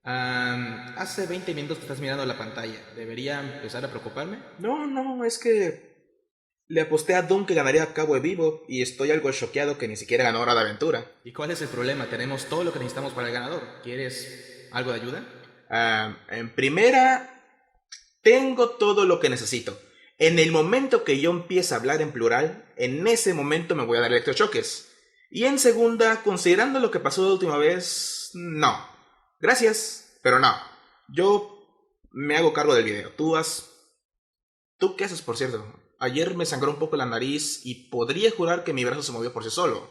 Hace 20 minutos que estás mirando la pantalla. ¿Debería empezar a preocuparme? No, no, es que le aposté a Doom que ganaría a Cabo Vivo y estoy algo choqueado que ni siquiera ganó Hora de Aventura. ¿Y cuál es el problema? Tenemos todo lo que necesitamos para el ganador. ¿Quieres algo de ayuda? En primera, tengo todo lo que necesito. En el momento que yo empiece a hablar en plural, en ese momento me voy a dar electrochoques. Y en segunda, considerando lo que pasó la última vez, no. Gracias, pero no. Yo me hago cargo del video. ¿Tú qué haces, por cierto? Ayer me sangró un poco la nariz y podría jurar que mi brazo se movió por sí solo.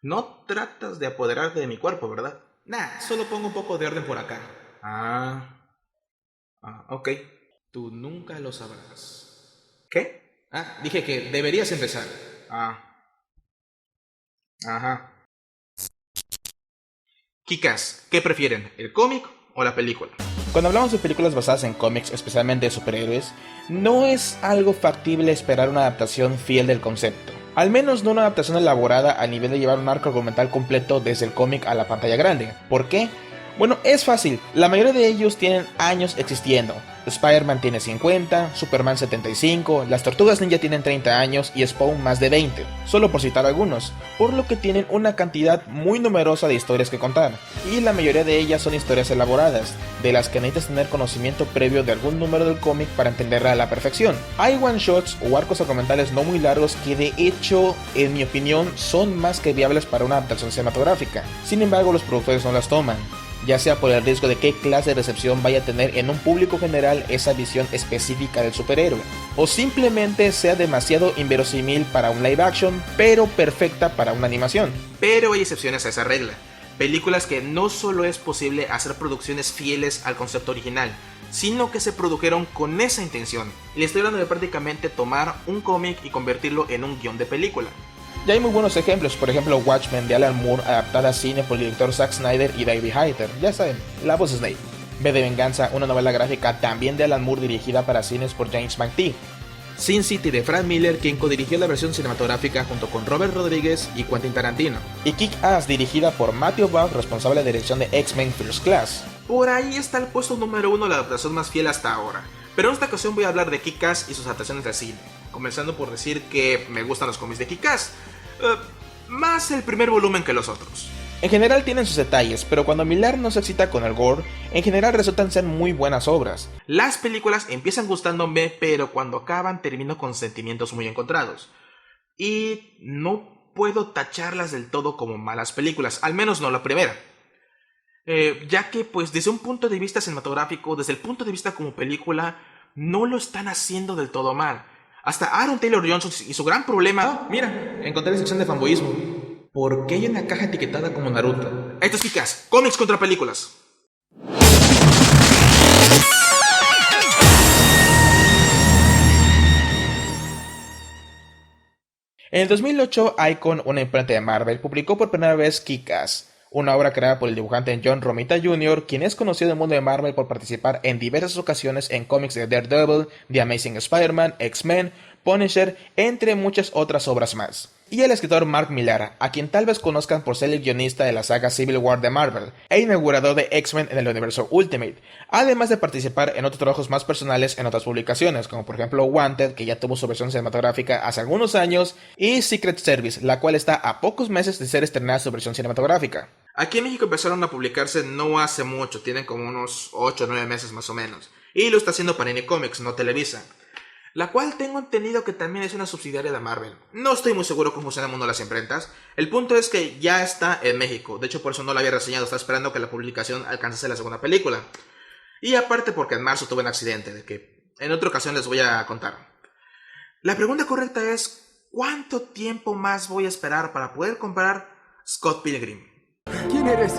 No tratas de apoderarte de mi cuerpo, ¿verdad? Nah, solo pongo un poco de orden por acá. Ah, ok. Tú nunca lo sabrás. ¿Qué? Dije que deberías empezar. Ah, ajá. Kikas, ¿qué prefieren? ¿El cómic o la película? Cuando hablamos de películas basadas en cómics, especialmente de superhéroes, no es algo factible esperar una adaptación fiel del concepto. Al menos no una adaptación elaborada a nivel de llevar un arco argumental completo desde el cómic a la pantalla grande. ¿Por qué? Bueno, es fácil, la mayoría de ellos tienen años existiendo. Spider-Man tiene 50, Superman 75, las Tortugas Ninja tienen 30 años y Spawn más de 20, solo por citar algunos, por lo que tienen una cantidad muy numerosa de historias que contar, y la mayoría de ellas son historias elaboradas, de las que necesitas tener conocimiento previo de algún número del cómic para entenderla a la perfección. Hay one-shots o arcos argumentales no muy largos que de hecho, en mi opinión, son más que viables para una adaptación cinematográfica, sin embargo los productores no las toman, ya sea por el riesgo de qué clase de recepción vaya a tener en un público general esa visión específica del superhéroe, o simplemente sea demasiado inverosímil para un live action, pero perfecta para una animación. Pero hay excepciones a esa regla. Películas que no solo es posible hacer producciones fieles al concepto original, sino que se produjeron con esa intención. Y le estoy hablando de prácticamente tomar un cómic y convertirlo en un guión de película. Ya hay muy buenos ejemplos, por ejemplo Watchmen de Alan Moore adaptada a cine por el director Zack Snyder y David Hayter, ya saben, la voz Snape. V de Venganza, una novela gráfica también de Alan Moore dirigida para cines por James McTeague. Sin City de Frank Miller, quien codirigió la versión cinematográfica junto con Robert Rodriguez y Quentin Tarantino. Y Kick-Ass dirigida por Matthew Vaughn, responsable de dirección de X-Men First Class. Por ahí está el puesto número 1 la adaptación más fiel hasta ahora. Pero en esta ocasión voy a hablar de Kick-Ass y sus adaptaciones de cine. Comenzando por decir que me gustan los cómics de Kick-Ass. Más el primer volumen que los otros. En general tienen sus detalles, pero cuando Millar no se excita con el gore, en general resultan ser muy buenas obras. Las películas empiezan gustándome, pero cuando acaban termino con sentimientos muy encontrados. Y no puedo tacharlas del todo como malas películas, al menos no la primera. Ya que pues desde un punto de vista cinematográfico, desde el punto de vista como película, no lo están haciendo del todo mal. Hasta Aaron Taylor Johnson y su gran problema... Mira, encontré la sección de fanboyismo. ¿Por qué hay una caja etiquetada como Naruto? Esto es Kick-Ass, cómics contra películas. En el 2008, Icon, una imprenta de Marvel, publicó por primera vez Kick-Ass, una obra creada por el dibujante John Romita Jr., quien es conocido en el mundo de Marvel por participar en diversas ocasiones en cómics de Daredevil, The Amazing Spider-Man, X-Men, Punisher, entre muchas otras obras más. Y el escritor Mark Millar, a quien tal vez conozcan por ser el guionista de la saga Civil War de Marvel, e inaugurador de X-Men en el universo Ultimate, además de participar en otros trabajos más personales en otras publicaciones, como por ejemplo Wanted, que ya tuvo su versión cinematográfica hace algunos años, y Secret Service, la cual está a pocos meses de ser estrenada su versión cinematográfica. Aquí en México empezaron a publicarse no hace mucho, tienen como unos 8 o 9 meses más o menos, y lo está haciendo Panini Comics, no Televisa, la cual tengo entendido que también es una subsidiaria de Marvel. No estoy muy seguro cómo funciona el mundo de las imprentas. El punto es que ya está en México, de hecho por eso no la había reseñado, estaba esperando que la publicación alcanzase la segunda película. Y aparte porque en marzo tuve un accidente, de que en otra ocasión les voy a contar. La pregunta correcta es, ¿cuánto tiempo más voy a esperar para poder comprar Scott Pilgrim? ¿Quién eres?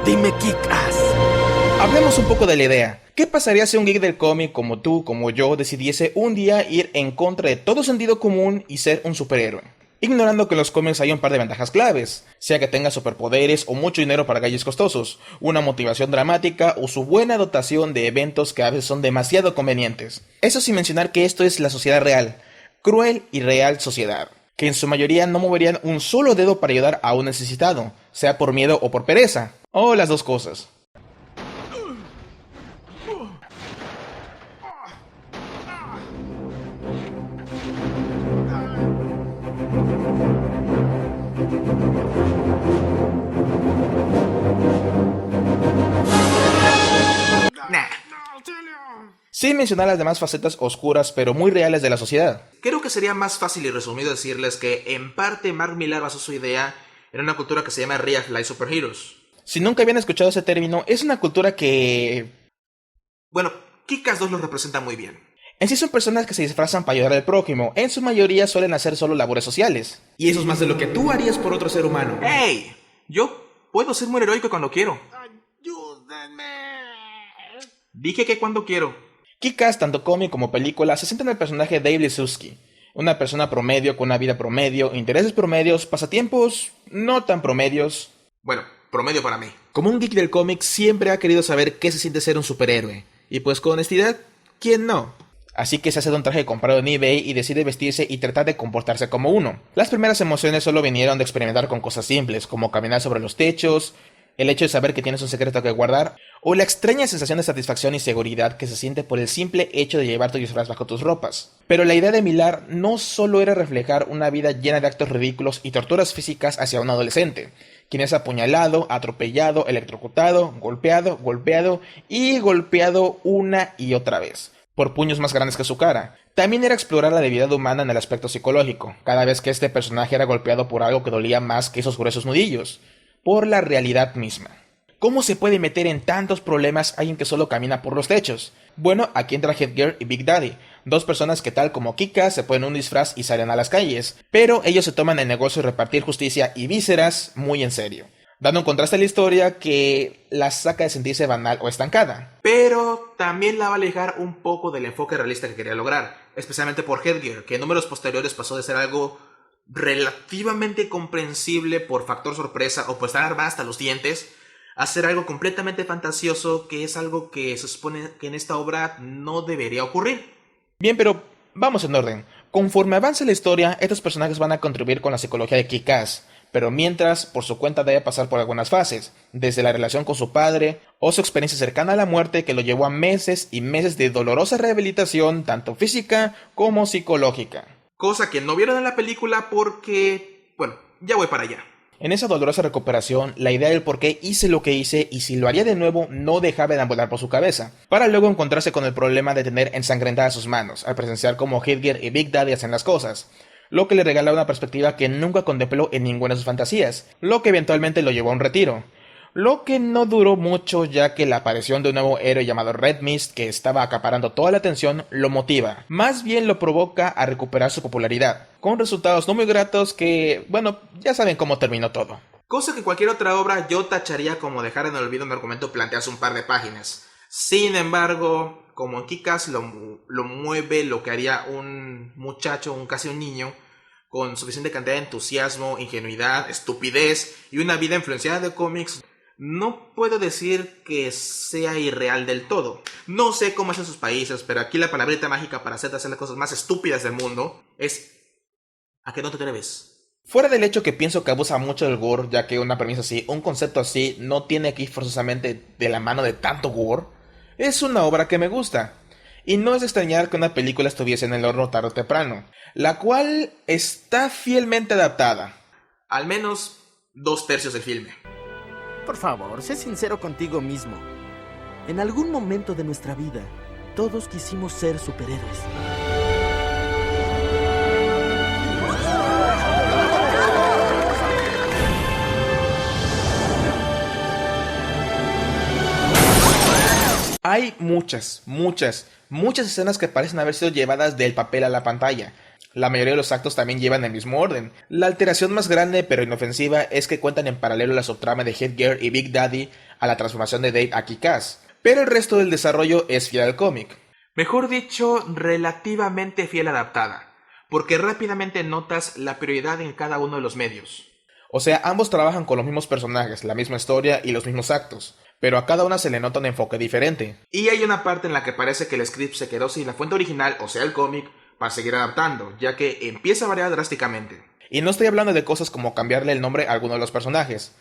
Dime Kick-Ass. Hablemos un poco de la idea. ¿Qué pasaría si un geek del cómic como tú, como yo, decidiese un día ir en contra de todo sentido común y ser un superhéroe? Ignorando que en los cómics hay un par de ventajas claves, sea que tenga superpoderes o mucho dinero para galles costosos, una motivación dramática o su buena dotación de eventos que a veces son demasiado convenientes. Eso sin mencionar que esto es la sociedad real, cruel y real sociedad, que en su mayoría no moverían un solo dedo para ayudar a un necesitado, sea por miedo o por pereza. O las dos cosas. Nah. Sin mencionar las demás facetas oscuras pero muy reales de la sociedad. Creo que sería más fácil y resumido decirles que en parte Mark Millar basó su idea en una cultura que se llama Real Life Superheroes. Si nunca habían escuchado ese término, es una cultura que... Bueno, Kick-Ass 2 lo representa muy bien. En sí son personas que se disfrazan para ayudar al prójimo. En su mayoría suelen hacer solo labores sociales. Y eso es más de lo que tú harías por otro ser humano. ¡Hey! Yo puedo ser muy heroico cuando quiero. Dije que cuando quiero. Kick-Ass, tanto cómic como película, se centra en el personaje Dave Liszewski. Una persona promedio con una vida promedio, intereses promedios, pasatiempos no tan promedios. Bueno, promedio para mí. Como un geek del cómic, siempre ha querido saber qué se siente ser un superhéroe. Y pues con honestidad, ¿quién no? Así que se hace de un traje comprado en eBay y decide vestirse y tratar de comportarse como uno. Las primeras emociones solo vinieron de experimentar con cosas simples, como caminar sobre los techos, el hecho de saber que tienes un secreto que guardar, o la extraña sensación de satisfacción y seguridad que se siente por el simple hecho de llevar tu disfraz bajo tus ropas. Pero la idea de Millar no solo era reflejar una vida llena de actos ridículos y torturas físicas hacia un adolescente, quien es apuñalado, atropellado, electrocutado, golpeado y golpeado una y otra vez, por puños más grandes que su cara. También era explorar la debilidad humana en el aspecto psicológico, cada vez que este personaje era golpeado por algo que dolía más que esos gruesos nudillos, por la realidad misma. ¿Cómo se puede meter en tantos problemas alguien que solo camina por los techos? Bueno, aquí entra Headgear y Big Daddy, dos personas que tal como Kika se ponen un disfraz y salen a las calles, pero ellos se toman el negocio de repartir justicia y vísceras muy en serio, dando un contraste a la historia que la saca de sentirse banal o estancada. Pero también la va a alejar un poco del enfoque realista que quería lograr, especialmente por Headgear, que en números posteriores pasó de ser algo relativamente comprensible por factor sorpresa o por estar armada hasta los dientes, a ser algo completamente fantasioso, que es algo que se supone que en esta obra no debería ocurrir. Bien, pero vamos en orden. Conforme avance la historia, estos personajes van a contribuir con la psicología de Kick-Ass, pero mientras, por su cuenta debe pasar por algunas fases, desde la relación con su padre, o su experiencia cercana a la muerte que lo llevó a meses y meses de dolorosa rehabilitación, tanto física como psicológica. Cosa que no vieron en la película porque... bueno, ya voy para allá. En esa dolorosa recuperación, la idea del por qué hice lo que hice y si lo haría de nuevo no dejaba de ambular por su cabeza, para luego encontrarse con el problema de tener ensangrentadas sus manos, al presenciar cómo Headgear y Big Daddy hacen las cosas, lo que le regala una perspectiva que nunca contempló en ninguna de sus fantasías, lo que eventualmente lo llevó a un retiro. Lo que no duró mucho, ya que la aparición de un nuevo héroe llamado Red Mist, que estaba acaparando toda la atención, lo motiva. Más bien lo provoca a recuperar su popularidad, con resultados no muy gratos que, bueno, ya saben cómo terminó todo. Cosa que cualquier otra obra yo tacharía como dejar en el olvido un argumento planteado un par de páginas. Sin embargo, como en Kick-Ass lo mueve lo que haría un muchacho, casi un niño, con suficiente cantidad de entusiasmo, ingenuidad, estupidez y una vida influenciada de cómics. No puedo decir que sea irreal del todo. No sé cómo es en sus países, pero aquí la palabrita mágica para hacer las cosas más estúpidas del mundo es... ¿a qué no te atreves? Fuera del hecho que pienso que abusa mucho del gore, ya que una premisa así, un concepto así, no tiene que ir forzosamente de la mano de tanto gore, es una obra que me gusta. Y no es de extrañar que una película estuviese en el horno tarde o temprano, la cual está fielmente adaptada. Al menos 2/3 del filme. Por favor, sé sincero contigo mismo. En algún momento de nuestra vida, todos quisimos ser superhéroes. Hay muchas escenas que parecen haber sido llevadas del papel a la pantalla. La mayoría de los actos también llevan el mismo orden. La alteración más grande pero inofensiva es que cuentan en paralelo la subtrama de Headgear y Big Daddy a la transformación de Dave a Kick-Ass, pero el resto del desarrollo es fiel al cómic. Mejor dicho, relativamente fiel adaptada, porque rápidamente notas la prioridad en cada uno de los medios. O sea, ambos trabajan con los mismos personajes, la misma historia y los mismos actos, pero a cada una se le nota un enfoque diferente. Y hay una parte en la que parece que el script se quedó sin la fuente original, o sea el cómic, para seguir adaptando, ya que empieza a variar drásticamente. Y no estoy hablando de cosas como cambiarle el nombre a alguno de los personajes.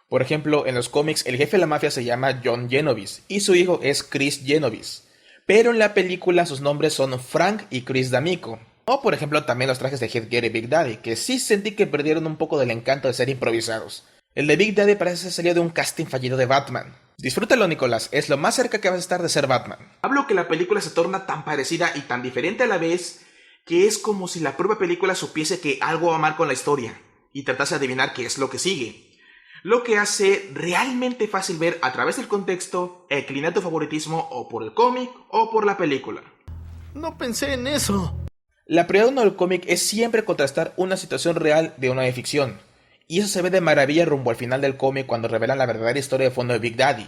Por ejemplo, en los cómics el jefe de la mafia se llama John Genovese y su hijo es Chris Genovese, pero en la película sus nombres son Frank y Chris D'Amico. O por ejemplo también los trajes de Headgear y Big Daddy, que sí sentí que perdieron un poco del encanto de ser improvisados. El de Big Daddy parece ser salido de un casting fallido de Batman. Disfrútalo, Nicolás, es lo más cerca que vas a estar de ser Batman. Hablo que la película se torna tan parecida y tan diferente a la vez que es como si la propia película supiese que algo va mal con la historia y tratase de adivinar qué es lo que sigue. Lo que hace realmente fácil ver a través del contexto inclinar tu favoritismo o por el cómic o por la película. No pensé en eso. La prioridad uno del cómic es siempre contrastar una situación real de una de ficción, y eso se ve de maravilla rumbo al final del cómic cuando revelan la verdadera historia de fondo de Big Daddy,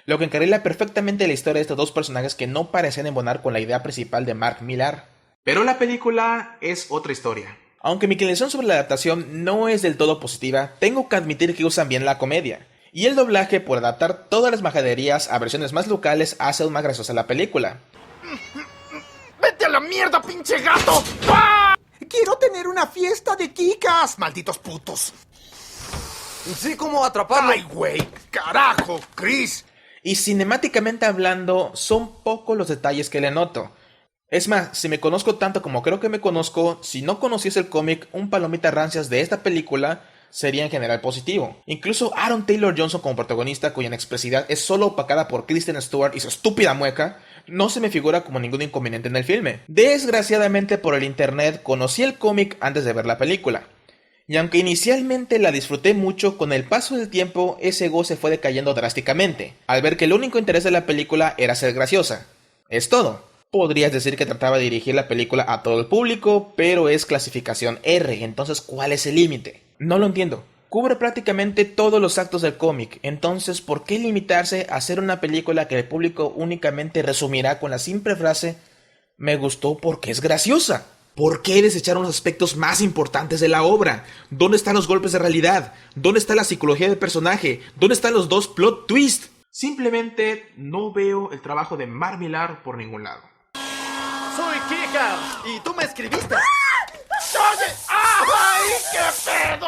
lo que encarrila perfectamente la historia de estos dos personajes que no parecen embonar con la idea principal de Mark Millar. Pero la película es otra historia. Aunque mi inclinación sobre la adaptación no es del todo positiva, tengo que admitir que usan bien la comedia, y el doblaje por adaptar todas las majaderías a versiones más locales hace aún más graciosa la película. ¡Vete a la mierda, pinche gato! ¡Ah! Quiero tener una fiesta de kikas, malditos putos. Sí, ¿cómo atraparlo? ¡Ay, güey! ¡Carajo, Chris! Y cinemáticamente hablando, son pocos los detalles que le noto. Es más, si me conozco tanto como creo que me conozco, si no conociese el cómic, un palomita rancias de esta película sería en general positivo. Incluso Aaron Taylor Johnson como protagonista, cuya inexpresividad es solo opacada por Kristen Stewart y su estúpida mueca, no se me figura como ningún inconveniente en el filme. Desgraciadamente por el internet conocí el cómic antes de ver la película. Y aunque inicialmente la disfruté mucho, con el paso del tiempo ese goce fue decayendo drásticamente, al ver que el único interés de la película era ser graciosa. Es todo. Podrías decir que trataba de dirigir la película a todo el público, pero es clasificación R, entonces ¿cuál es el límite? No lo entiendo. Cubre prácticamente todos los actos del cómic, entonces ¿por qué limitarse a hacer una película que el público únicamente resumirá con la simple frase «Me gustó porque es graciosa»? ¿Por qué desechar los aspectos más importantes de la obra? ¿Dónde están los golpes de realidad? ¿Dónde está la psicología del personaje? ¿Dónde están los dos plot twists? Simplemente no veo el trabajo de Mark Millar por ningún lado. Soy Kikas y tú me escribiste. ¡Oye! ¡Ay, qué pedo!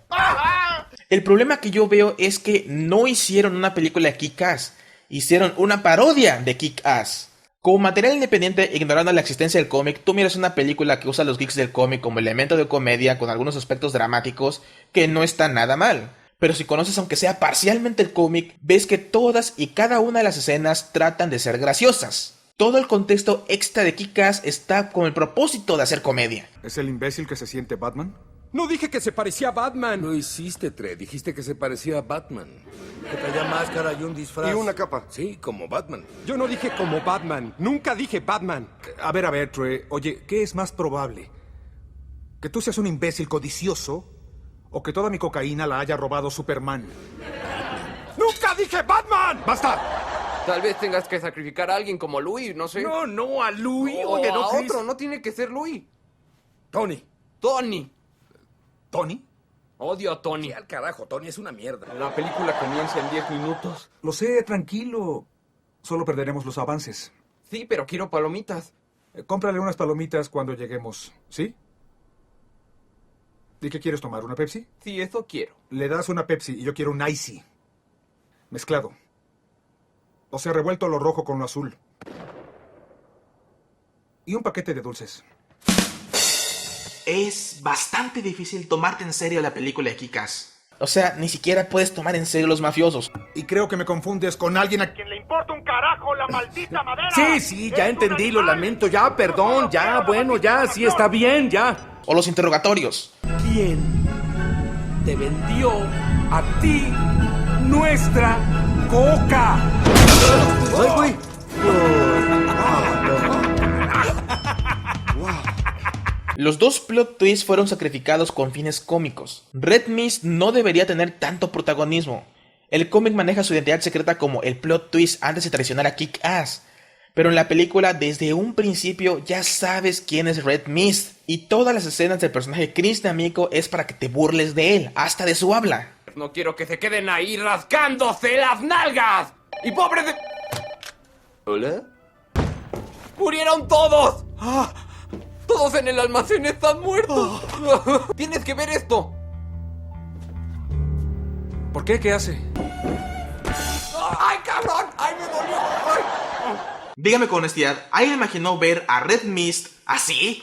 ¡Ah! El problema que yo veo es que no hicieron una película de Kick-Ass, hicieron una parodia de Kick-Ass. Como material independiente, ignorando la existencia del cómic, tú miras una película que usa los geeks del cómic como elemento de comedia con algunos aspectos dramáticos que no está nada mal. Pero si conoces aunque sea parcialmente el cómic, ves que todas y cada una de las escenas tratan de ser graciosas. Todo el contexto extra de Kick-Ass está con el propósito de hacer comedia. ¿Es el imbécil que se siente Batman? No dije que se parecía a Batman. Lo hiciste, Trey. Dijiste que se parecía a Batman. Que traía máscara y un disfraz. Y una capa. Sí, como Batman. Yo no dije como Batman. Nunca dije Batman. A ver, Trey. Oye, ¿qué es más probable? ¿Que tú seas un imbécil codicioso o que toda mi cocaína la haya robado Superman? ¡Nunca dije Batman! ¡Basta! Tal vez tengas que sacrificar a alguien como Louis, no sé. No, a Louis. O Oye, no, a Chris. otro, no tiene que ser Louis. Tony. Tony. ¿Tony? Odio a Tony. Al carajo, Tony es una mierda. La película comienza en 10 minutos. Lo sé, tranquilo. Solo perderemos los avances. Sí, pero quiero palomitas. Cómprale unas palomitas cuando lleguemos, ¿sí? ¿Y qué quieres tomar? ¿Una Pepsi? Sí, eso quiero. Le das una Pepsi y yo quiero un Icy. Mezclado. O sea, revuelto lo rojo con lo azul. Y un paquete de dulces. Es bastante difícil tomarte en serio la película de Kick-Ass. O sea, ni siquiera puedes tomar en serio a los mafiosos. Y creo que me confundes con alguien a quien ¿Quién le importa un carajo la maldita madera? Sí, ya entendí, lo lamento. Ya, perdón, ya, bueno, ya, sí, está bien, ya. O los interrogatorios. ¿Quién te vendió a ti nuestra coca? ¡Ay, güey! Los dos plot twists fueron sacrificados con fines cómicos. Red Mist no debería tener tanto protagonismo. El cómic maneja su identidad secreta como el plot twist antes de traicionar a Kick-Ass. Pero en la película, desde un principio, ya sabes quién es Red Mist. Y todas las escenas del personaje Chris D'Amico es para que te burles de él, hasta de su habla. No quiero que se queden ahí rascándose las nalgas. Y pobres de... ¿Hola? ¡Murieron todos! Todos en el almacén están muertos. Tienes que ver esto. ¿Por qué? ¿Qué hace? ¡Ay, cabrón! ¡Ay, me dolió! ¡Ay! Dígame con honestidad, ¿alguien imaginó ver a Red Mist así?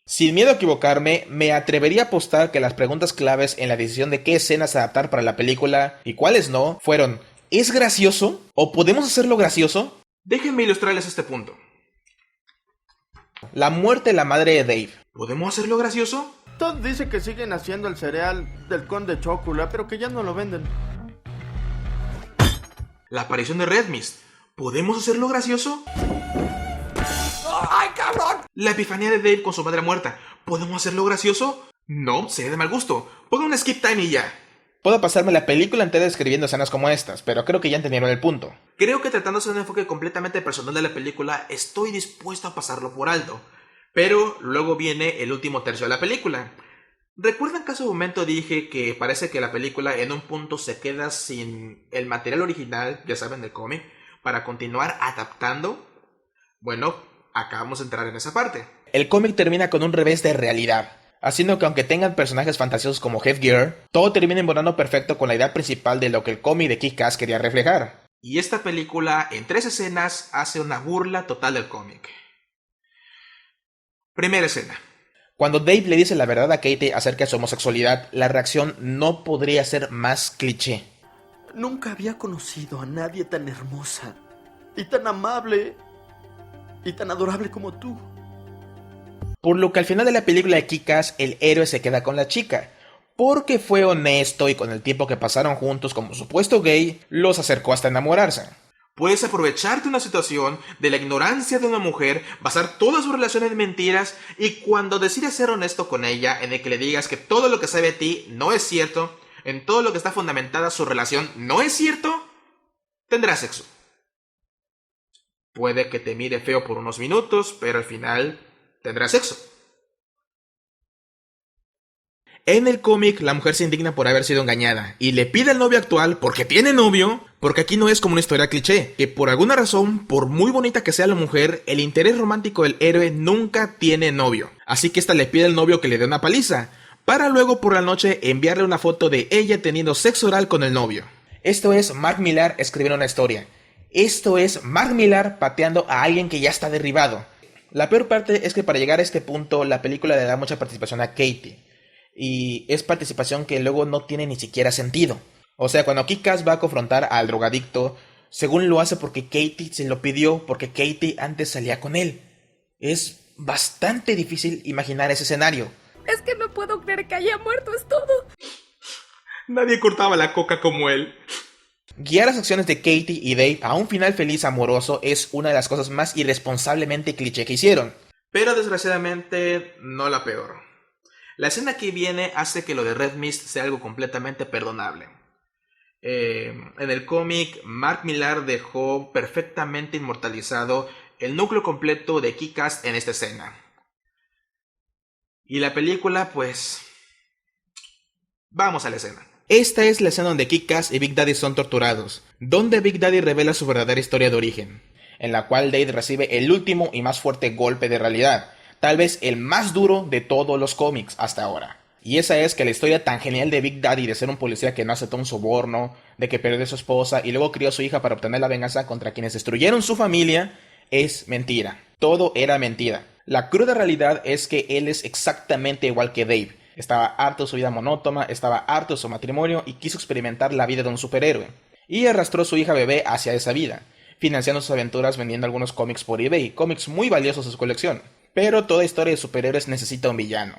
Sin miedo a equivocarme, me atrevería a apostar que las preguntas claves en la decisión de qué escenas adaptar para la película y cuáles no fueron: ¿es gracioso? ¿O podemos hacerlo gracioso? Déjenme ilustrarles este punto. La muerte de la madre de Dave. ¿Podemos hacerlo gracioso? Todd dice que siguen haciendo el cereal del Conde Chocula, pero que ya no lo venden. La aparición de Red Mist. ¿Podemos hacerlo gracioso? ¡Ay, cabrón! La epifanía de Dave con su madre muerta. ¿Podemos hacerlo gracioso? No, sería de mal gusto. Ponga un skip time y ya. Puedo pasarme la película entera describiendo escenas como estas, pero creo que ya entendieron el punto. Creo que tratándose de un enfoque completamente personal de la película, estoy dispuesto a pasarlo por alto. Pero luego viene el último tercio de la película. ¿Recuerdan que hace un momento dije que parece que la película en un punto se queda sin el material original, ya saben, del cómic, para continuar adaptando? Bueno, acabamos de entrar en esa parte. El cómic termina con un revés de realidad, haciendo que aunque tengan personajes fantasiosos como Headgear, todo termina embonando perfecto con la idea principal de lo que el cómic de Kick-Ass quería reflejar. Y esta película, en 3 escenas, hace una burla total del cómic. Primera escena. Cuando Dave le dice la verdad a Katie acerca de su homosexualidad, la reacción no podría ser más cliché. Nunca había conocido a nadie tan hermosa, y tan amable, y tan adorable como tú. Por lo que al final de la película de Kick-Ass, el héroe se queda con la chica, porque fue honesto y con el tiempo que pasaron juntos como supuesto gay, los acercó hasta enamorarse. Puedes aprovecharte de una situación, de la ignorancia de una mujer, basar toda su relación en mentiras, y cuando decides ser honesto con ella, en el que le digas que todo lo que sabe de ti no es cierto, en todo lo que está fundamentada su relación no es cierto, tendrás sexo. Puede que te mire feo por unos minutos, pero al final tendrás sexo. En el cómic, la mujer se indigna por haber sido engañada y le pide al novio actual, porque tiene novio, porque aquí no es como una historia cliché, que por alguna razón, por muy bonita que sea la mujer, el interés romántico del héroe nunca tiene novio. Así que esta le pide al novio que le dé una paliza, para luego por la noche enviarle una foto de ella teniendo sexo oral con el novio. Esto es Mark Millar escribiendo una historia. Esto es Mark Millar pateando a alguien que ya está derribado. La peor parte es que para llegar a este punto, la película le da mucha participación a Katie. Y es participación que luego no tiene ni siquiera sentido. O sea, cuando Kick-Ass va a confrontar al drogadicto, según lo hace porque Katie se lo pidió, porque Katie antes salía con él. Es bastante difícil imaginar ese escenario. Es que no puedo creer que haya muerto, es todo. Nadie cortaba la coca como él. Guiar las acciones de Katie y Dave a un final feliz amoroso es una de las cosas más irresponsablemente cliché que hicieron. Pero desgraciadamente no la peor. La escena que viene hace que lo de Red Mist sea algo completamente perdonable. En el cómic, Mark Millar dejó perfectamente inmortalizado el núcleo completo de Kick-Ass en esta escena. Y la película, pues... vamos a la escena. Esta es la escena donde Kick-Ass y Big Daddy son torturados, donde Big Daddy revela su verdadera historia de origen, en la cual Dave recibe el último y más fuerte golpe de realidad, tal vez el más duro de todos los cómics hasta ahora. Y esa es que la historia tan genial de Big Daddy de ser un policía que no aceptó un soborno, de que perdió a su esposa y luego crió a su hija para obtener la venganza contra quienes destruyeron su familia, es mentira. Todo era mentira. La cruda realidad es que él es exactamente igual que Dave. Estaba harto de su vida monótona, estaba harto de su matrimonio y quiso experimentar la vida de un superhéroe. Y arrastró a su hija bebé hacia esa vida, financiando sus aventuras vendiendo algunos cómics por eBay, cómics muy valiosos de su colección. Pero toda historia de superhéroes necesita un villano.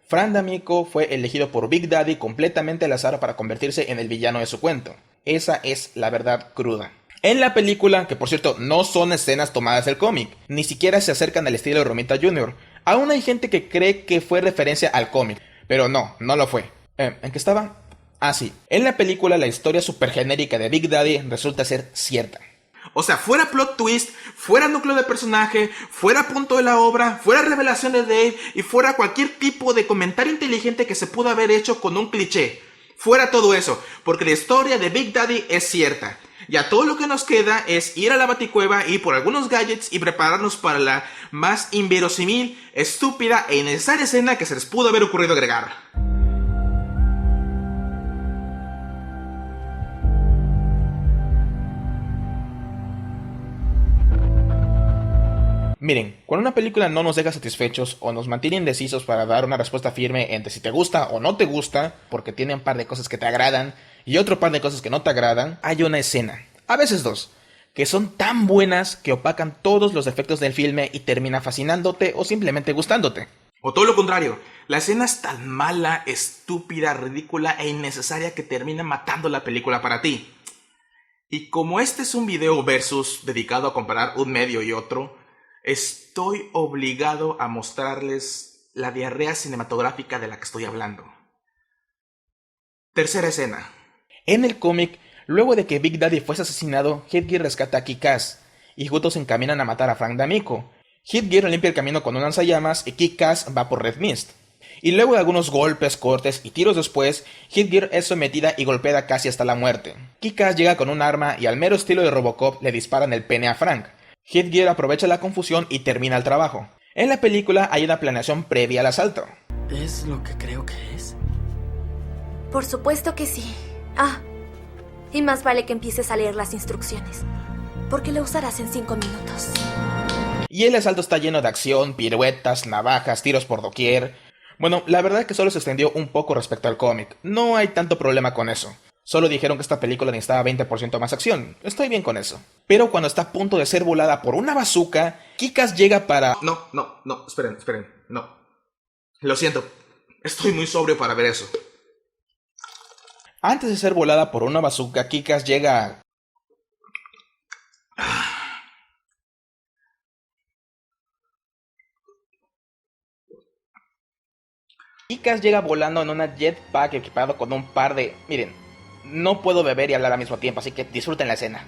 Fran D'Amico fue elegido por Big Daddy completamente al azar para convertirse en el villano de su cuento. Esa es la verdad cruda. En la película, que por cierto no son escenas tomadas del cómic, ni siquiera se acercan al estilo de Romita Jr., aún hay gente que cree que fue referencia al cómic, pero no lo fue. ¿En qué estaba? Ah, sí. En la película la historia super genérica de Big Daddy resulta ser cierta. O sea, fuera plot twist, fuera núcleo de personaje, fuera punto de la obra, fuera revelación de Dave y fuera cualquier tipo de comentario inteligente que se pudo haber hecho con un cliché. Fuera todo eso, porque la historia de Big Daddy es cierta. Ya todo lo que nos queda es ir a la Baticueva, ir por algunos gadgets y prepararnos para la más inverosímil, estúpida e innecesaria escena que se les pudo haber ocurrido agregar. Miren, cuando una película no nos deja satisfechos o nos mantiene indecisos para dar una respuesta firme entre si te gusta o no te gusta, porque tiene un par de cosas que te agradan y otro par de cosas que no te agradan, hay una escena, a veces dos, que son tan buenas que opacan todos los defectos del filme y termina fascinándote o simplemente gustándote. O todo lo contrario, la escena es tan mala, estúpida, ridícula e innecesaria que termina matando la película para ti. Y como este es un video versus dedicado a comparar un medio y otro, estoy obligado a mostrarles la diarrea cinematográfica de la que estoy hablando. Tercera escena. En el cómic, luego de que Big Daddy fuese asesinado, Headgear rescata a Kick-Ass y juntos se encaminan a matar a Frank D'Amico. Headgear limpia el camino con un lanzallamas y Kick-Ass va por Red Mist. Y luego de algunos golpes, cortes y tiros después, Headgear es sometida y golpeada casi hasta la muerte. Kick-Ass llega con un arma y al mero estilo de Robocop le disparan el pene a Frank. Headgear aprovecha la confusión y termina el trabajo. En la película hay una planeación previa al asalto. ¿Es lo que creo que es? Por supuesto que sí. Y más vale que empieces a leer las instrucciones, porque lo usarás en 5 minutos. Y el asalto está lleno de acción, piruetas, navajas, tiros por doquier. Bueno, la verdad es que solo se extendió un poco respecto al cómic. No hay tanto problema con eso. Solo dijeron que esta película necesitaba 20% más acción. Estoy bien con eso. Pero cuando está a punto de ser volada por una bazooka, Kick-Ass llega para... No, esperen, no. Lo siento, estoy muy sobrio para ver eso. Antes de ser volada por una bazooka, Kick-Ass llega... Kick-Ass llega volando en una jetpack equipado con un par de... Miren, no puedo beber y hablar al mismo tiempo, así que disfruten la escena.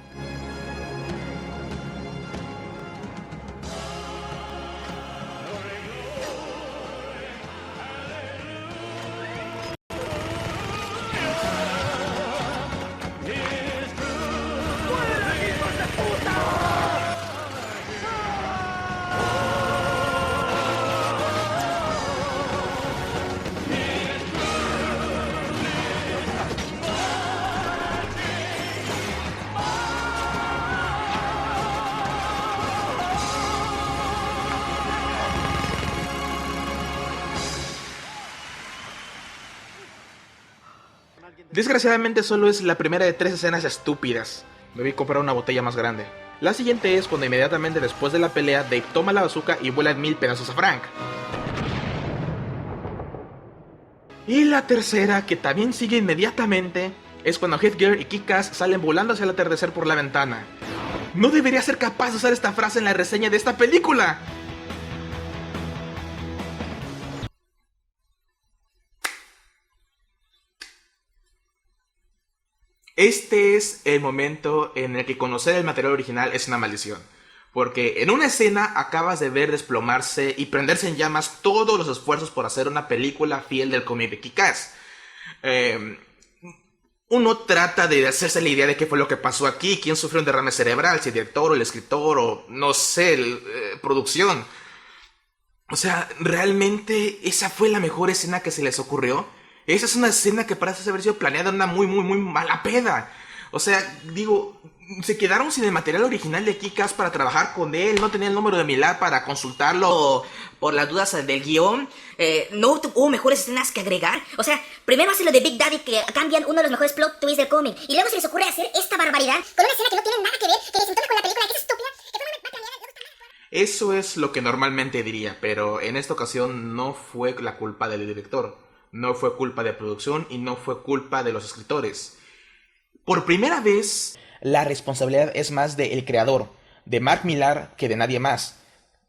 Desgraciadamente solo es la primera de 3 escenas estúpidas. Debí comprar una botella más grande. La siguiente es cuando inmediatamente después de la pelea, Dave toma la bazooka y vuela en 1000 pedazos a Frank. Y la tercera, que también sigue inmediatamente, es cuando Headgear y Kick-Ass salen volando hacia el atardecer por la ventana. No debería ser capaz de usar esta frase en la reseña de esta película. Este es el momento en el que conocer el material original es una maldición. Porque en una escena acabas de ver desplomarse y prenderse en llamas todos los esfuerzos por hacer una película fiel del cómic de Kick-Ass. Uno trata de hacerse la idea de qué fue lo que pasó aquí, quién sufrió un derrame cerebral, si el director o el escritor o no sé, producción. O sea, ¿realmente esa fue la mejor escena que se les ocurrió? Esa es una escena que parece haber sido planeada en una muy mala peda. O sea, digo, se quedaron sin el material original de Kick-Ass para trabajar con él, no tenía el número de Millar para consultarlo. Por las dudas del guión, no hubo mejores escenas que agregar. O sea, primero hace lo de Big Daddy, que cambian uno de los mejores plot twists del cómic, y luego se les ocurre hacer esta barbaridad con una escena que no tiene nada que ver, que desentona con la película, que es estúpida, que fue una planeada. Eso es lo que normalmente diría, pero en esta ocasión no fue la culpa del director, no fue culpa de producción y no fue culpa de los escritores. Por primera vez, la responsabilidad es más del creador, de Mark Millar, que de nadie más.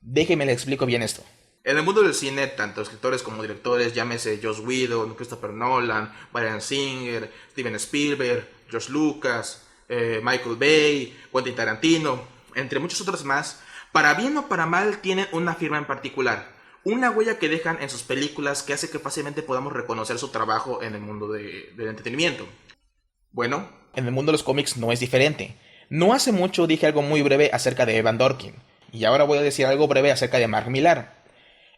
Déjeme le explico bien esto. En el mundo del cine, tanto escritores como directores, llámese Joss Whedon, Christopher Nolan, Bryan Singer, Steven Spielberg, George Lucas, Michael Bay, Quentin Tarantino, entre muchos otros más, para bien o para mal tienen una firma en particular, una huella que dejan en sus películas que hace que fácilmente podamos reconocer su trabajo en el mundo del entretenimiento. Bueno, en el mundo de los cómics no es diferente. No hace mucho dije algo muy breve acerca de Evan Dorkin, y ahora voy a decir algo breve acerca de Mark Millar.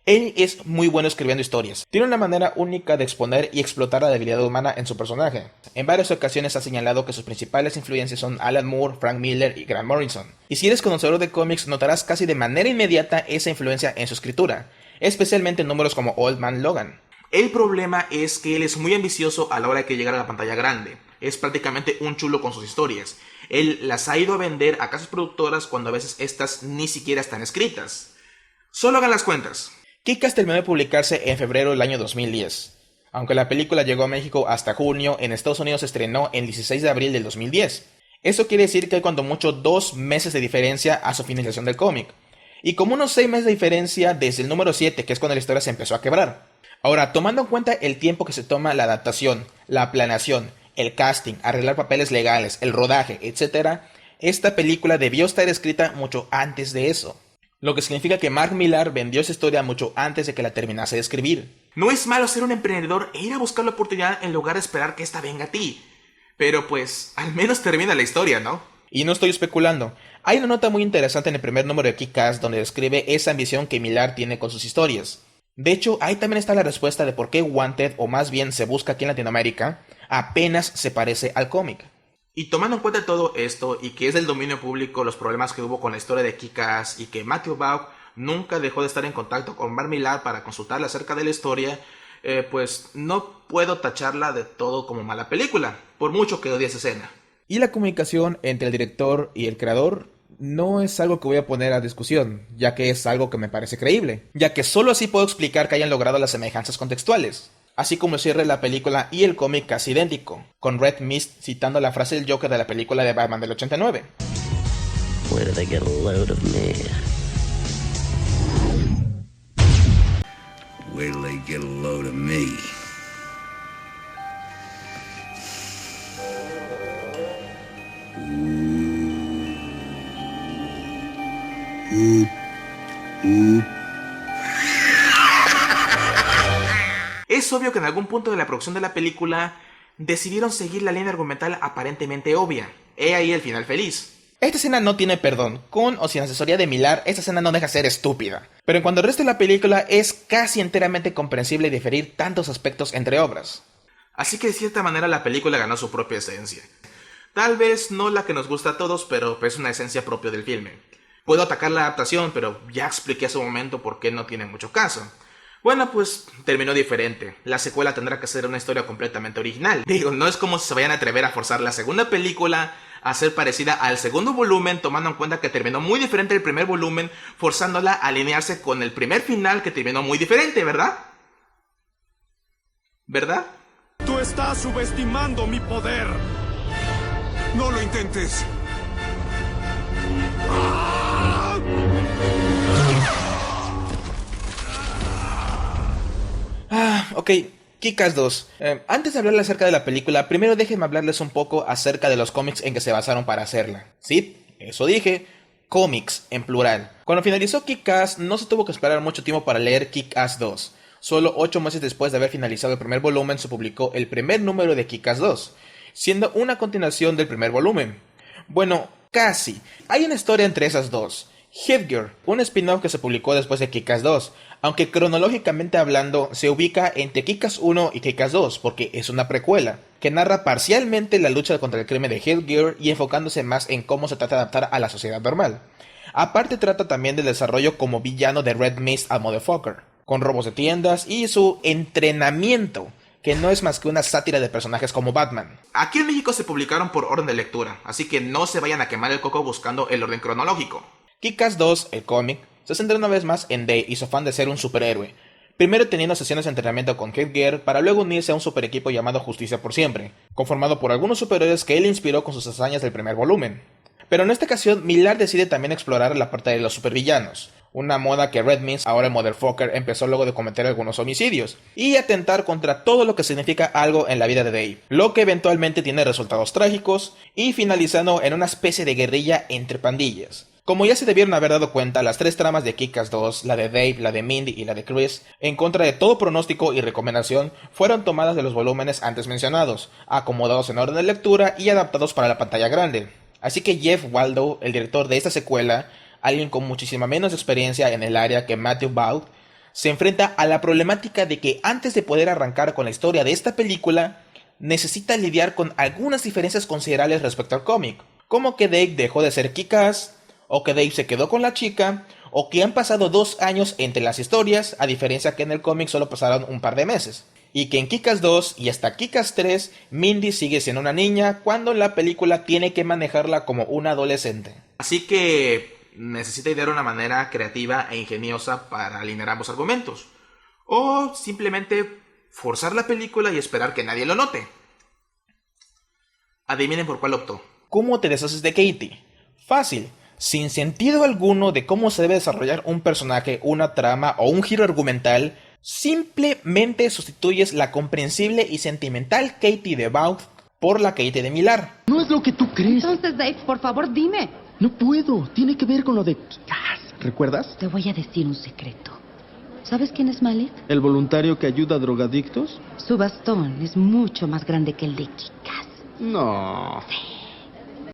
Él es muy bueno escribiendo historias. Tiene una manera única de exponer y explotar la debilidad humana en su personaje. En varias ocasiones ha señalado que sus principales influencias son Alan Moore, Frank Miller y Grant Morrison. Y si eres conocedor de cómics, notarás casi de manera inmediata esa influencia en su escritura, especialmente en números como Old Man Logan. El problema es que él es muy ambicioso a la hora de que llegar a la pantalla grande. Es prácticamente un chulo con sus historias. Él las ha ido a vender a casas productoras cuando a veces estas ni siquiera están escritas. Solo hagan las cuentas. Kick-Ass terminó de publicarse en febrero del año 2010. Aunque la película llegó a México hasta junio, en Estados Unidos se estrenó el 16 de abril del 2010. Eso quiere decir que hay cuando mucho 2 meses de diferencia a su finalización del cómic. Y como unos 6 meses de diferencia desde el número 7, que es cuando la historia se empezó a quebrar. Ahora, tomando en cuenta el tiempo que se toma la adaptación, la planeación, el casting, arreglar papeles legales, el rodaje, etc., esta película debió estar escrita mucho antes de eso. Lo que significa que Mark Millar vendió esa historia mucho antes de que la terminase de escribir. No es malo ser un emprendedor e ir a buscar la oportunidad en lugar de esperar que esta venga a ti. Pero pues, al menos termina la historia, ¿no? Y no estoy especulando. Hay una nota muy interesante en el primer número de Kick-Ass donde describe esa ambición que Millar tiene con sus historias. De hecho, ahí también está la respuesta de por qué Wanted, o más bien Se Busca aquí en Latinoamérica, apenas se parece al cómic. Y tomando en cuenta todo esto, y que es del dominio público los problemas que hubo con la historia de Kick-Ass, y que Matthew Vaughn nunca dejó de estar en contacto con Mark Millar para consultarle acerca de la historia, pues no puedo tacharla de todo como mala película, por mucho que odie esa escena. Y la comunicación entre el director y el creador no es algo que voy a poner a discusión, ya que es algo que me parece creíble, ya que solo así puedo explicar que hayan logrado las semejanzas contextuales. Así como el cierre de la película y el cómic casi idéntico, con Red Mist citando la frase del Joker de la película de Batman del 89. Where do they get a load of me? Where do they get a load of me? Es obvio que en algún punto de la producción de la película decidieron seguir la línea argumental aparentemente obvia. He ahí el final feliz. Esta escena no tiene perdón. Con o sin asesoría de Millar, esta escena no deja de ser estúpida. Pero en cuanto al resto de la película, es casi enteramente comprensible diferir tantos aspectos entre obras. Así que de cierta manera la película ganó su propia esencia. Tal vez no la que nos gusta a todos, pero es una esencia propia del filme. Puedo atacar la adaptación, pero ya expliqué hace un momento por qué no tiene mucho caso. Bueno, pues terminó diferente. La secuela tendrá que ser una historia completamente original. Digo, no es como si se vayan a atrever a forzar la segunda película a ser parecida al segundo volumen, tomando en cuenta que terminó muy diferente el primer volumen, forzándola a alinearse con el primer final que terminó muy diferente, ¿verdad? ¿Verdad? Tú estás subestimando mi poder. No lo intentes. Ok, Kick-Ass 2. Antes de hablarles acerca de la película, primero déjenme hablarles un poco acerca de los cómics en que se basaron para hacerla. Sí, eso dije, cómics en plural. Cuando finalizó Kick-Ass, no se tuvo que esperar mucho tiempo para leer Kick-Ass 2. Solo 8 meses después de haber finalizado el primer volumen, se publicó el primer número de Kick-Ass 2, siendo una continuación del primer volumen. Bueno, casi. Hay una historia entre esas dos. Headgear, un spin-off que se publicó después de Kick-Ass 2, aunque cronológicamente hablando se ubica entre Kick-Ass 1 y Kick-Ass 2 porque es una precuela, que narra parcialmente la lucha contra el crimen de Headgear y enfocándose más en cómo se trata de adaptar a la sociedad normal. Aparte trata también del desarrollo como villano de Red Mist a Motherfucker, con robos de tiendas y su entrenamiento, que no es más que una sátira de personajes como Batman. Aquí en México se publicaron por orden de lectura, así que no se vayan a quemar el coco buscando el orden cronológico. Kick-Ass 2, el cómic, se centra una vez más en Day y su afán de ser un superhéroe, primero teniendo sesiones de entrenamiento con Headgear para luego unirse a un super equipo llamado Justicia por Siempre, conformado por algunos superhéroes que él inspiró con sus hazañas del primer volumen. Pero en esta ocasión, Millar decide también explorar la parte de los supervillanos, una moda que Red Mist, ahora el Motherfucker, empezó luego de cometer algunos homicidios, y atentar contra todo lo que significa algo en la vida de Dave, lo que eventualmente tiene resultados trágicos, y finalizando en una especie de guerrilla entre pandillas. Como ya se debieron haber dado cuenta, las tres tramas de Kick-Ass 2, la de Dave, la de Mindy y la de Chris, en contra de todo pronóstico y recomendación, fueron tomadas de los volúmenes antes mencionados, acomodados en orden de lectura y adaptados para la pantalla grande. Así que Jeff Waldo, el director de esta secuela, alguien con muchísima menos experiencia en el área que Matthew Vaughn, se enfrenta a la problemática de que antes de poder arrancar con la historia de esta película, necesita lidiar con algunas diferencias considerables respecto al cómic, como que Dave dejó de ser Kick-Ass, o que Dave se quedó con la chica, o que han pasado 2 años entre las historias, a diferencia que en el cómic solo pasaron un par de meses, y que en Kick-Ass 2 y hasta Kick-Ass 3, Mindy sigue siendo una niña, cuando en la película tiene que manejarla como una adolescente. Así que necesita idear una manera creativa e ingeniosa para alinear ambos argumentos, o simplemente forzar la película y esperar que nadie lo note. Adivinen por cuál optó. ¿Cómo te deshaces de Katie? Fácil. Sin sentido alguno de cómo se debe desarrollar un personaje, una trama o un giro argumental, simplemente sustituyes la comprensible y sentimental Katie de Vought por la Katie de Millar. No es lo que tú crees. Entonces, Dave, por favor, dime. No puedo. Tiene que ver con lo de Kick-Ass. ¿Recuerdas? Te voy a decir un secreto. ¿Sabes quién es Malik? ¿El voluntario que ayuda a drogadictos? Su bastón es mucho más grande que el de Kick-Ass. No.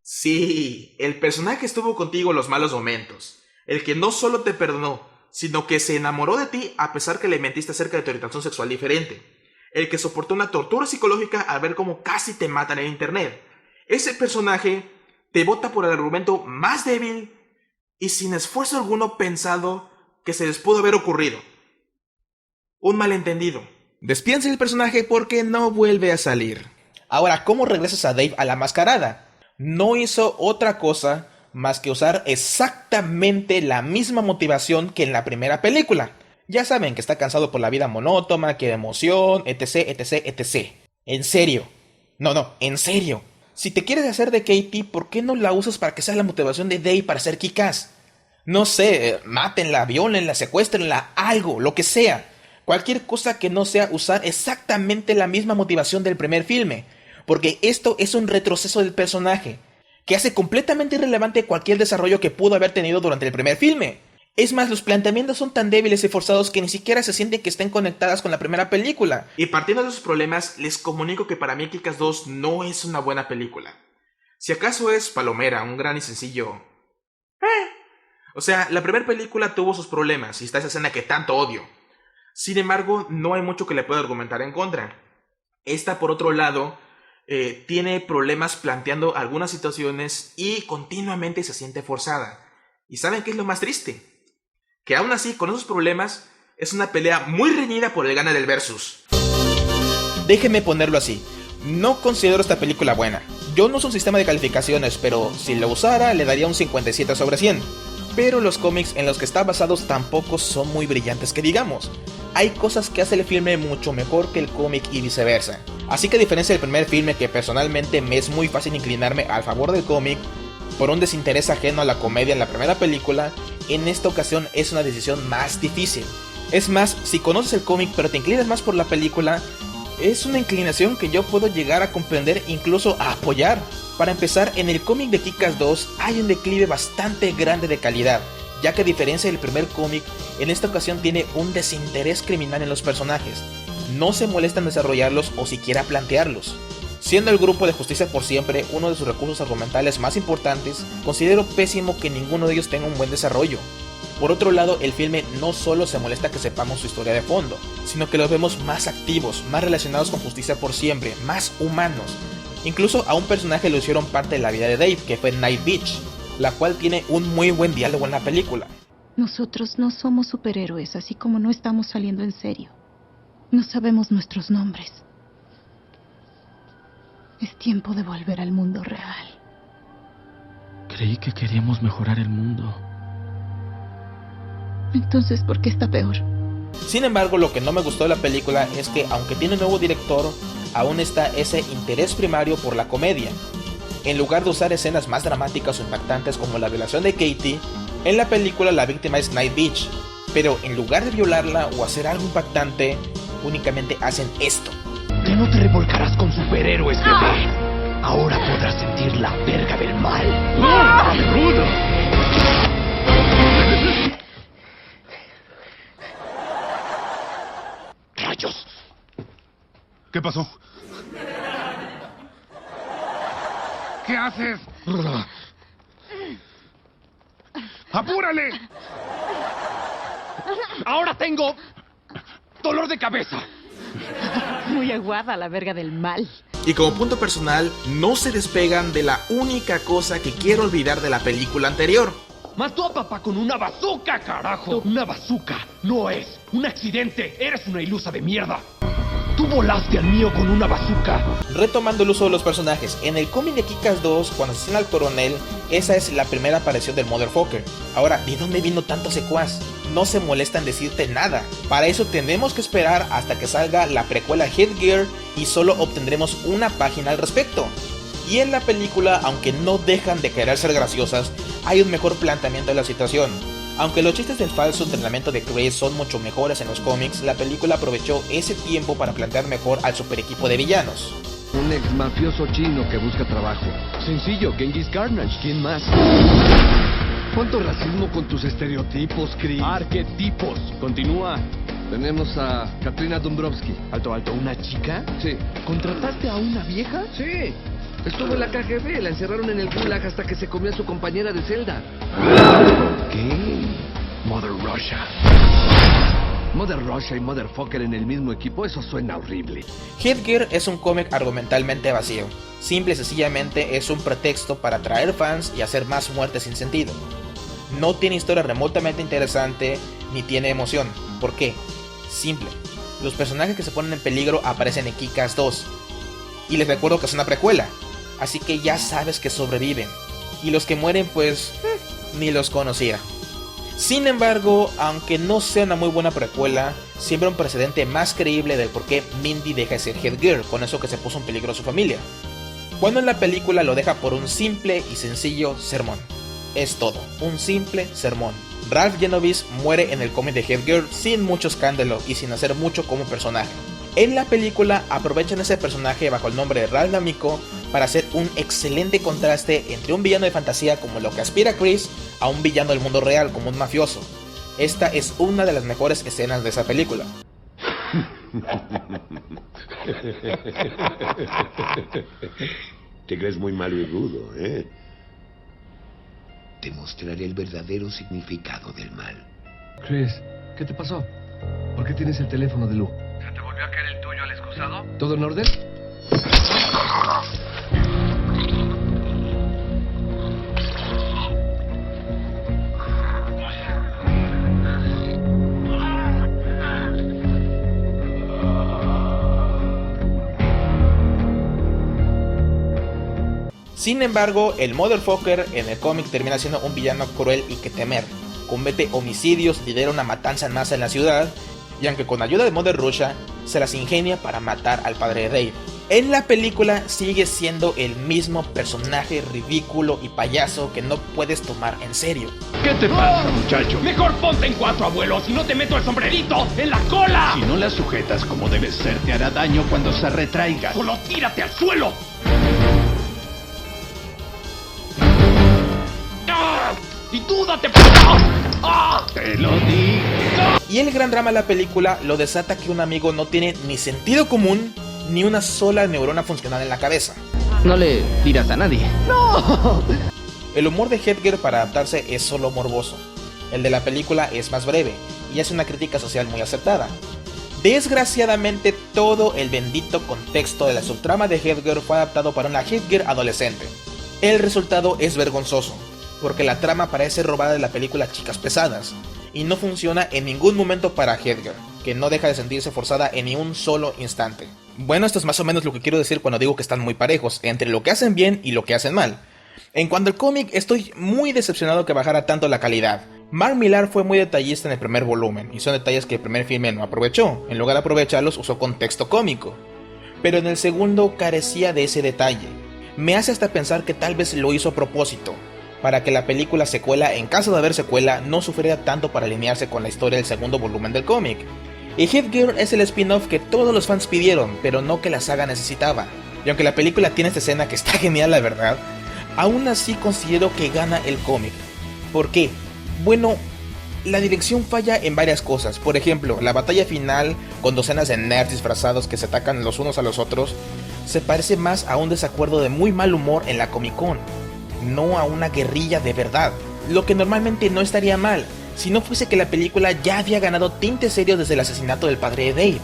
Sí, el personaje estuvo contigo en los malos momentos. El que no solo te perdonó, sino que se enamoró de ti a pesar que le mentiste acerca de tu orientación sexual diferente. El que soportó una tortura psicológica al ver cómo casi te matan en internet. Ese personaje te vota por el argumento más débil y sin esfuerzo alguno pensado que se les pudo haber ocurrido. Un malentendido. Despídense del personaje porque no vuelve a salir. Ahora, ¿cómo regresas a Dave a la mascarada? No hizo otra cosa más que usar exactamente la misma motivación que en la primera película. Ya saben que está cansado por la vida monótona, quiere emoción, etc, etc, etc. En serio. En serio. Si te quieres hacer de Katie, ¿por qué no la usas para que sea la motivación de Dave para ser Kick-Ass? No sé, mátenla, violenla, secuéstrenla, algo, lo que sea. Cualquier cosa que no sea usar exactamente la misma motivación del primer filme. Porque esto es un retroceso del personaje, que hace completamente irrelevante cualquier desarrollo que pudo haber tenido durante el primer filme. Es más, los planteamientos son tan débiles y forzados que ni siquiera se siente que estén conectadas con la primera película. Y partiendo de esos problemas, les comunico que para mí Kick-Ass 2 no es una buena película. Si acaso es palomera, un gran y sencillo... O sea, la primera película tuvo sus problemas y está esa escena que tanto odio. Sin embargo, no hay mucho que le pueda argumentar en contra. Esta, por otro lado, tiene problemas planteando algunas situaciones y continuamente se siente forzada. ¿Y saben qué es lo más triste? Que aún así, con esos problemas, es una pelea muy reñida por el gane del versus. Déjenme ponerlo así. No considero esta película buena. Yo no uso un sistema de calificaciones, pero si lo usara le daría un 57 sobre 100. Pero los cómics en los que está basados tampoco son muy brillantes que digamos. Hay cosas que hace el filme mucho mejor que el cómic y viceversa. Así que a diferencia del primer filme, que personalmente me es muy fácil inclinarme al favor del cómic, por un desinterés ajeno a la comedia en la primera película, en esta ocasión es una decisión más difícil. Es más, si conoces el cómic pero te inclinas más por la película, es una inclinación que yo puedo llegar a comprender, incluso a apoyar. Para empezar, en el cómic de Kick-Ass 2 hay un declive bastante grande de calidad, ya que a diferencia del primer cómic, en esta ocasión tiene un desinterés criminal en los personajes. No se molesta en desarrollarlos o siquiera plantearlos. Siendo el grupo de Justicia por Siempre uno de sus recursos argumentales más importantes, considero pésimo que ninguno de ellos tenga un buen desarrollo. Por otro lado, el filme no solo se molesta que sepamos su historia de fondo, sino que los vemos más activos, más relacionados con Justicia por Siempre, más humanos. Incluso a un personaje lo hicieron parte de la vida de Dave, que fue Night Beach, la cual tiene un muy buen diálogo en la película. Nosotros no somos superhéroes, así como no estamos saliendo en serio. No sabemos nuestros nombres. Es tiempo de volver al mundo real. Creí que queríamos mejorar el mundo. Entonces, ¿por qué está peor? Sin embargo, lo que no me gustó de la película es que, aunque tiene un nuevo director, aún está ese interés primario por la comedia. En lugar de usar escenas más dramáticas o impactantes como la violación de Katie, en la película la víctima es Night Beach, pero en lugar de violarla o hacer algo impactante, únicamente hacen esto. Ya no te revolcarás con superhéroes, bebé. Ahora podrás sentir la verga del mal. ¡Rayos! ¿Qué pasó? ¿Qué haces? ¡Apúrale! Ahora tengo dolor de cabeza. Muy aguada la verga del mal. Y como punto personal, no se despegan de la única cosa que quiero olvidar de la película anterior. Mató a papá con una bazooka, carajo. Una bazooka no es un accidente. Eres una ilusa de mierda. Tú volaste al mío con una bazooka. Retomando el uso de los personajes, en el cómic de Kick-Ass 2, cuando asesinan al coronel, esa es la primera aparición del Motherfucker. Ahora, ¿de dónde vino tanto secuaz? No se molesta en decirte nada. Para eso tendremos que esperar hasta que salga la precuela Headgear y solo obtendremos una página al respecto. Y en la película, aunque no dejan de querer ser graciosas, hay un mejor planteamiento de la situación. Aunque los chistes del falso entrenamiento de Chris son mucho mejores en los cómics, la película aprovechó ese tiempo para plantear mejor al super equipo de villanos. Un ex mafioso chino que busca trabajo. Sencillo, Genghis Carnage, ¿quién más? ¿Cuánto racismo con tus estereotipos, Chris? Arquetipos. Continúa. Tenemos a Katrina Dombrowski. Alto, ¿una chica? Sí. ¿Contrataste a una vieja? Sí. Estuvo en la KGB, la encerraron en el gulag hasta que se comió a su compañera de celda. ¿Qué? Mother Russia. Mother Russia y Motherfucker en el mismo equipo, eso suena horrible. Headgear es un cómic argumentalmente vacío. Simple y sencillamente es un pretexto para atraer fans y hacer más muertes sin sentido. No tiene historia remotamente interesante ni tiene emoción. ¿Por qué? Simple. Los personajes que se ponen en peligro aparecen en Kick-Ass 2. Y les recuerdo que es una precuela, así que ya sabes que sobreviven. Y los que mueren pues ni los conocía. Sin embargo, aunque no sea una muy buena precuela, siembra un precedente más creíble del por qué Mindy deja de ser Headgear, con eso que se puso en peligro a su familia. Cuando en la película lo deja por un simple y sencillo sermón. Es todo, un simple sermón. Ralph Genovese muere en el cómic de Headgear sin mucho escándalo y sin hacer mucho como personaje. En la película aprovechan ese personaje bajo el nombre de Ralph D'Amico para hacer un excelente contraste entre un villano de fantasía como lo que aspira Chris a un villano del mundo real como un mafioso. Esta es una de las mejores escenas de esa película. Te crees muy malo y rudo, ¿eh? Te mostraré el verdadero significado del mal. Chris, ¿qué te pasó? ¿Por qué tienes el teléfono de Lou? ¿Se te volvió a caer el tuyo al excusado? ¿Todo en orden? Sin embargo, el Motherfucker en el cómic termina siendo un villano cruel y que temer. Comete homicidios, lidera una matanza en masa en la ciudad, y aunque con ayuda de Mother Russia, se las ingenia para matar al padre de Dave. En la película sigue siendo el mismo personaje ridículo y payaso que no puedes tomar en serio. ¿Qué te pasa, muchacho? Mejor ponte en cuatro, abuelo, si no te meto el sombrerito en la cola. Si no la sujetas como debe ser, te hará daño cuando se retraiga. Solo tírate al suelo. ¡Y tú date puta! ¡Ah! ¡Te lo dije! Y el gran drama de la película lo desata que un amigo no tiene ni sentido común ni una sola neurona funcional en la cabeza. No le dirás a nadie. ¡No! El humor de Headgear para adaptarse es solo morboso. El de la película es más breve y es una crítica social muy acertada. Desgraciadamente, todo el bendito contexto de la subtrama de Headgear fue adaptado para una Headgear adolescente. El resultado es vergonzoso, porque la trama parece robada de la película Chicas Pesadas, y no funciona en ningún momento para Headgear, que no deja de sentirse forzada en ni un solo instante. Bueno, esto es más o menos lo que quiero decir cuando digo que están muy parejos, entre lo que hacen bien y lo que hacen mal. En cuanto al cómic, estoy muy decepcionado que bajara tanto la calidad. Mark Millar fue muy detallista en el primer volumen, y son detalles que el primer filme no aprovechó. En lugar de aprovecharlos, usó contexto cómico. Pero en el segundo carecía de ese detalle. Me hace hasta pensar que tal vez lo hizo a propósito, para que la película secuela, en caso de haber secuela, no sufriera tanto para alinearse con la historia del segundo volumen del cómic. Y Headgear es el spin-off que todos los fans pidieron, pero no que la saga necesitaba. Y aunque la película tiene esta escena que está genial, la verdad, aún así considero que gana el cómic. ¿Por qué? Bueno, la dirección falla en varias cosas. Por ejemplo, la batalla final, con docenas de nerds disfrazados que se atacan los unos a los otros, se parece más a un desacuerdo de muy mal humor en la Comic Con, no a una guerrilla de verdad, lo que normalmente no estaría mal, si no fuese que la película ya había ganado tinte serio desde el asesinato del padre de Dave.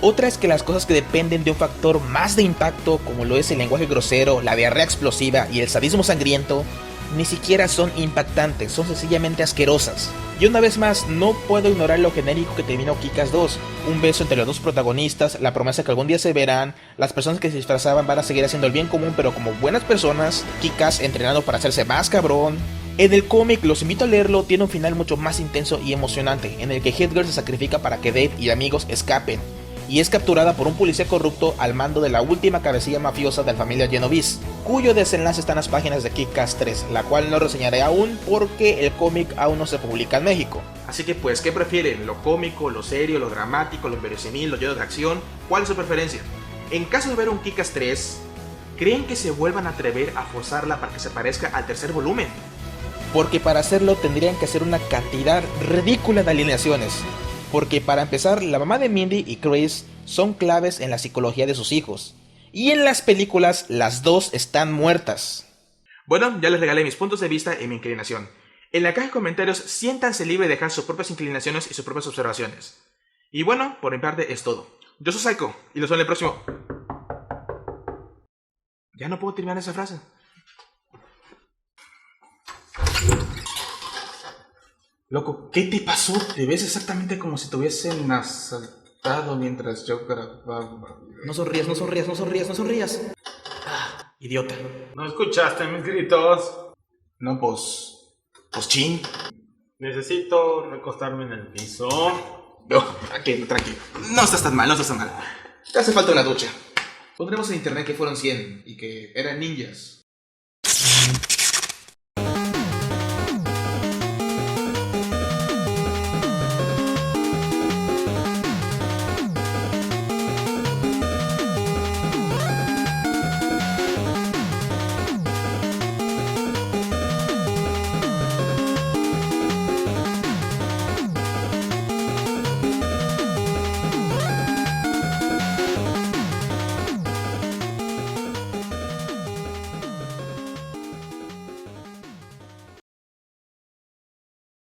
Otra es que las cosas que dependen de un factor más de impacto, como lo es el lenguaje grosero, la diarrea explosiva y el sadismo sangriento, ni siquiera son impactantes, son sencillamente asquerosas. Y una vez más, no puedo ignorar lo genérico que terminó Kick-Ass 2. Un beso entre los dos protagonistas, la promesa que algún día se verán, las personas que se disfrazaban van a seguir haciendo el bien común pero como buenas personas, Kick-Ass entrenando para hacerse más cabrón. En el cómic, los invito a leerlo, tiene un final mucho más intenso y emocionante, en el que Hit-Girl se sacrifica para que Dave y amigos escapen, y es capturada por un policía corrupto al mando de la última cabecilla mafiosa de la familia Genovese, cuyo desenlace está en las páginas de Kick-Ass 3, la cual no reseñaré aún porque el cómic aún no se publica en México. Así que pues, ¿qué prefieren? ¿Lo cómico, lo serio, lo dramático, lo inverosímil, lo lleno de acción? ¿Cuál es su preferencia? En caso de ver un Kick-Ass 3, ¿creen que se vuelvan a atrever a forzarla para que se parezca al tercer volumen? Porque para hacerlo tendrían que hacer una cantidad ridícula de alineaciones. Porque para empezar, la mamá de Mindy y Chris son claves en la psicología de sus hijos. Y en las películas, las dos están muertas. Bueno, ya les regalé mis puntos de vista y mi inclinación. En la caja de comentarios, siéntanse libres de dejar sus propias inclinaciones y sus propias observaciones. Y bueno, por mi parte es todo. Yo soy Psycho, y los veo en el próximo. Ya no puedo terminar esa frase. Loco, ¿qué te pasó? Te ves exactamente como si te hubiesen asaltado mientras yo grababa. No sonrías, no sonrías, no sonrías, no sonrías. Idiota. ¿No escuchaste mis gritos? No, pues chin. Necesito recostarme en el piso. No, tranquilo. No estás tan mal, no estás tan mal. Te hace falta una ducha. Pondremos en internet que fueron 100 y que eran ninjas.